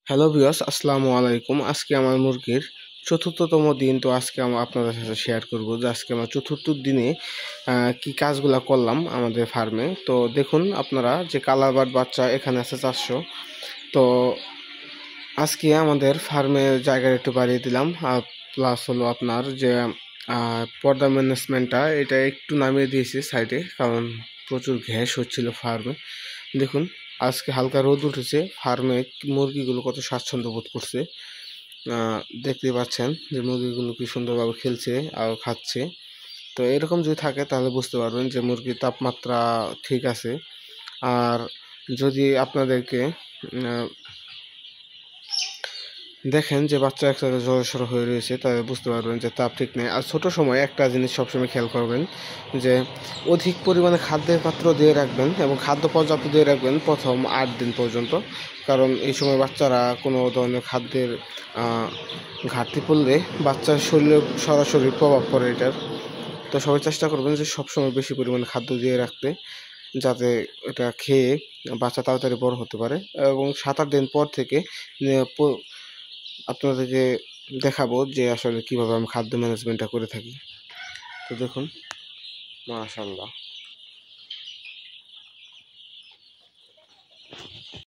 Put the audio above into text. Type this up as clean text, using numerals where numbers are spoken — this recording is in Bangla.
হ্যালো ভিউয়ার্স, আসসালামু আলাইকুম। আজকে আমার মুরগির চতুর্থতম দিন। তো আজকে আমরা আপনাদের সাথে শেয়ার করব যে আজকে আমরা চতুর্থ দিনে কি কাজগুলা করলাম আমাদের ফার্মে। তো দেখুন আপনারা যে কালার বার্ড বাচ্চা এখানে আছে 400। তো আজকে আমাদের ফার্মের জায়গা একটু বাড়িয়ে দিলাম, প্লাস হলো আপনার যে পর্দা ম্যানেজমেন্টটা এটা একটু নামিয়ে দিয়েছি সাইডে, কারণ প্রচুর গ্যাস হচ্ছিল ফার্মে। দেখুন আজকে হালকা রোদ উঠেছে, ফার্মে মুরগিগুলো কত স্বাচ্ছন্দ্য বোধ করছে। দেখতে পাচ্ছেন যে মুরগিগুলো কি সুন্দরভাবে খেলছে আর খাচ্ছে। তো এরকম যদি থাকে তাহলে বুঝতে পারবেন যে মুরগির তাপমাত্রা ঠিক আছে। আর যদি আপনাদেরকে দেখেন যে বাচ্চা একসাথে জড়সড় হয়ে রয়েছে, তাহলে বুঝতে পারবেন যে তাপ ঠিক নেই। আর ছোটো সময় একটা জিনিস সবসময় খেয়াল করবেন যে অধিক পরিমাণে খাদ্যের পাত্র দিয়ে রাখবেন এবং খাদ্য পর্যাপ্ত দিয়ে রাখবেন প্রথম 8 দিন পর্যন্ত। কারণ এই সময় বাচ্চারা কোনো ধরনের খাদ্যের ঘাটতি পড়লে বাচ্চার শরীরে সরাসরি প্রভাব পড়ে এটার। তো সবাই চেষ্টা করবেন যে সবসময় বেশি পরিমাণে খাদ্য দিয়ে রাখতে, যাতে এটা খেয়ে বাচ্চা তাড়াতাড়ি বড় হতে পারে। এবং 7-8 দিন পর থেকে আপনাদেরকে দেখাবো যে আসলে কিভাবে আমি খাদ্য ম্যানেজমেন্টটা করে থাকি। তো দেখুন, মাশাআল্লাহ।